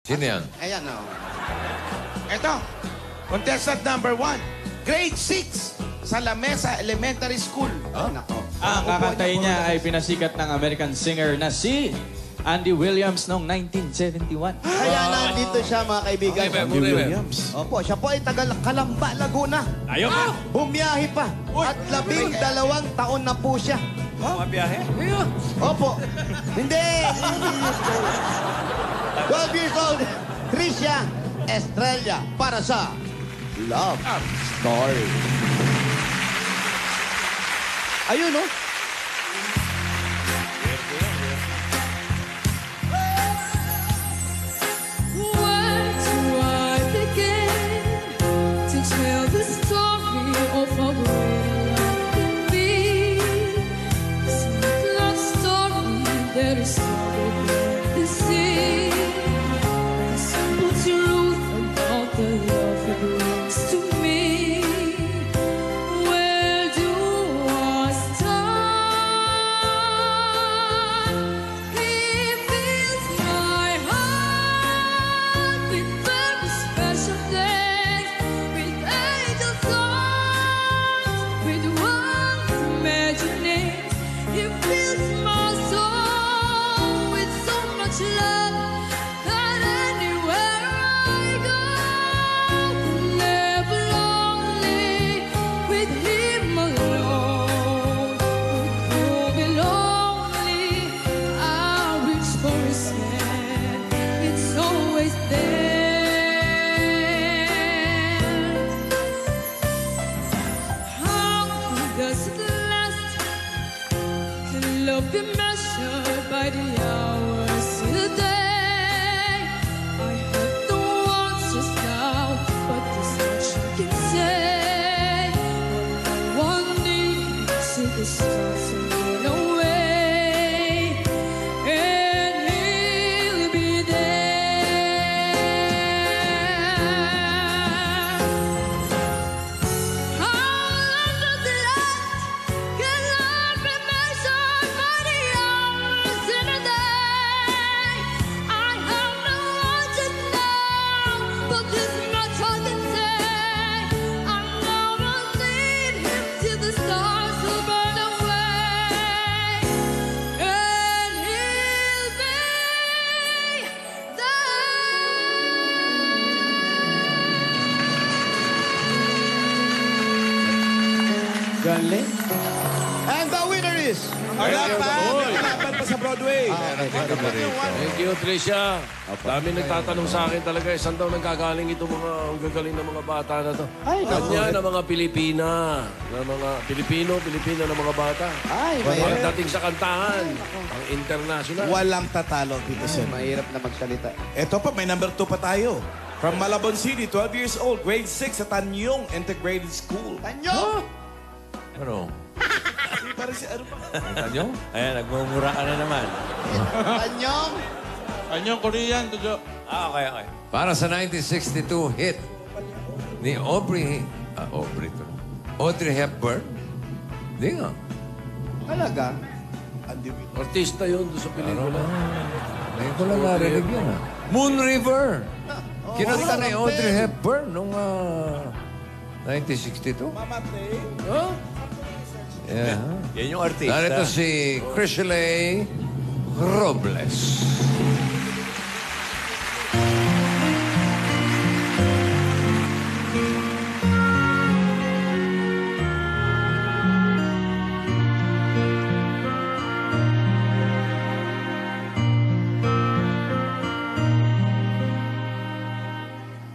Sino yan? Ayan, o. Ito, contestant number 1. Grade 6 sa La Mesa Elementary School. Ay, nako. Ang kakantayin niya ay pinasikat ng American singer na si Andy Williams noong 1971. Kaya nandito siya, mga kaibigan. Andy Williams. Opo, siya po ay taga Calamba, Laguna. Ayun! Bumiyahe pa. At 12 taon na po siya. Mga biyahe? Opo. Hindi. 12 years old. Tricia Estrella para sa Love Story. Ayun, no? Where do I begin to tell the story of how great life can be? It's like a love story that is so beyond the sea. The simple truth about the love it brings to me. Where do I start? It fills my heart with very special things, with angel songs, with warm imaginings. It fills my soul with so much love that anywhere I go, I'm never lonely with him alone. Would be lonely, I reach for his hand. It's always there. How does it last? Can love be measured by the hours in a day? I have the words just now, but there's much I can say. One day, see the stars and run away, and he'll be there. How long does it last? Can love be measured by the hours in a day? I have no words just now, but this much I can say. I never leave him till the stars will burn away, and he'll be there. Galing. And the winner is... Wala pa. May kalaban pa sa Broadway. Thank you, Tricia. Dami nagtatanong sa akin talaga, saan daw nagkagaling itong mga ang gagaling ng mga bata na to? Ay, naku. Kanya ng mga Pilipina, ng mga Pilipino ng mga bata. Ay, Pagdating sa kantahan, ang international. Walang tatalo, Tito Sen. mahirap na magsalita. Ito pa, may number 2 pa tayo. From Malabon City, 12 years old, grade 6 sa Tanyong Integrated School. Tanyo! Ano? Parang si ano pa? Tanyo? Ayan, nagmumura ka na naman. Tanyong! Anyong Korean, Tujo. Okay. Para sa 1962 hit ni Audrey Hepburn. Hindi nga. Talaga? Andy Williams. Artista yun doon sa pelikula. Ngayon ko lang narinig yan. Moon River. Kinanta ni Audrey Hepburn noong 1962. Mamatay. Huh? Yeah. Yan yung artista. Narito si Chrisley Robles.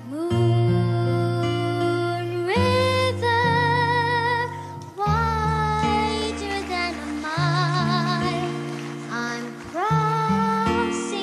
Moon river, wider than a mile, I'm crossing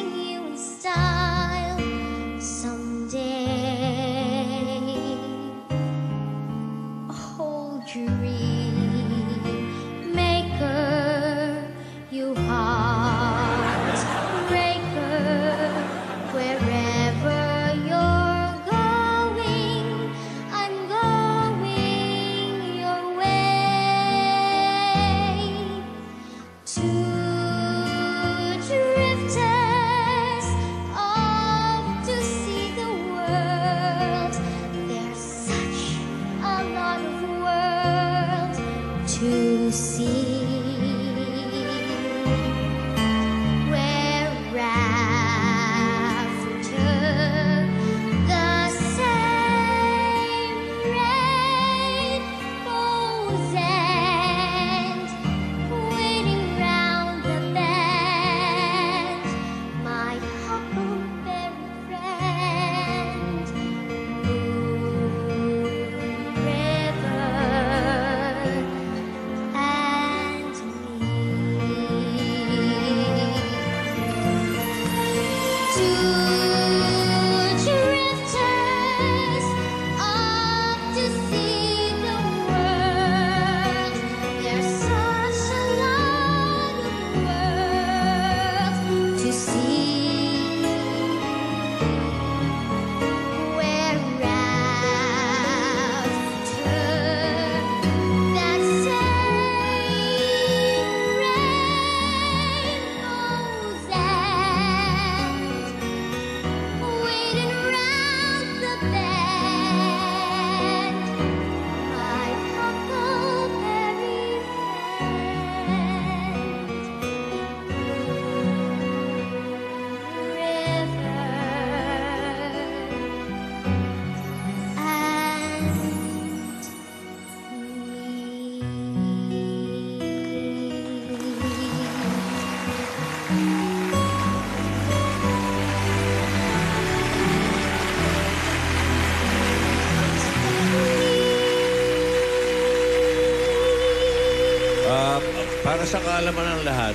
sa kaalaman ng lahat,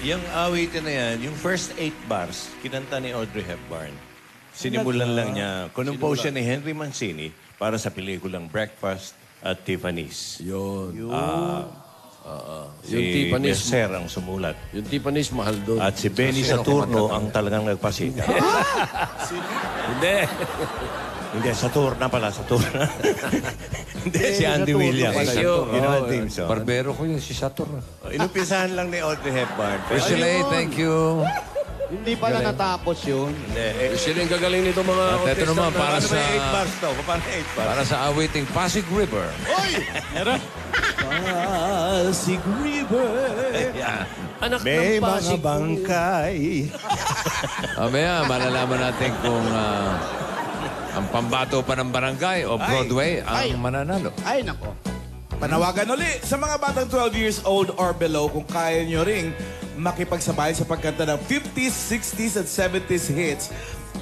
yung awitin na yan, yung first 8 bars, kinanta ni Audrey Hepburn. Sinimulan lang niya. Kinumpose siya ni Henry Mancini para sa pelikulang Breakfast at Tiffany's. Yun. Si Yung Tiffany's, Mercer ang sumulat. yung Tiffany's mahal doon. At si Benny Saturno ang talagang nagpasika. Hindi. Hindi, Saturna pala, Saturna. Hindi, si Andy Williams. Saturno. Ginawa team song. Barbero ko yun, si Saturn. Inumpisahan lang ni Audrey Hepburn. Ursula, thank you. Hindi pala natapos yun. Hindi, Sila yung gagaling nito mga At ito naman, para Paano sa, may 8 bars to? Paano 8 bars? para sa awiting Pasig River. Pasig River. Anak May ng mga Pasig. bangkay. Mamaya, malalaman natin kung ang pambato pa ng barangay o Broadway ang mananalo. Ay, nako. Panawagan uli sa mga batang 12 years old or below kung kaya nyo ring makipagsabay sa pagkanta ng 50s, 60s, at 70s hits.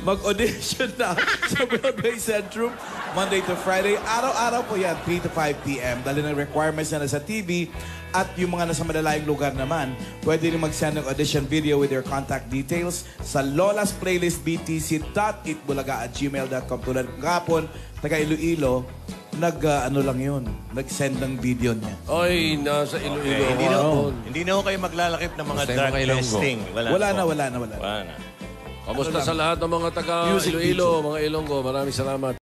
Mag-audition na sa Broadway Centrum Monday to Friday. Araw-araw po yan, 3 to 5 p.m. Dali ng requirements na nasa TV at yung mga nasa malalayong lugar naman, pwede rin mag-send ng audition video with their contact details sa lolasplaylistbtc.itbulaga@gmail.com. Tulad ng kapon, taga Iloilo, nag-send ng video niya. Oy, nasa Iloilo. Hindi na ako kayo maglalakip ng mga Basta yung drug mga Ilonggo. testing. Wala na. Wala na. Kamusta sa lahat ng mga taga Iloilo, mga Ilonggo? Maraming salamat.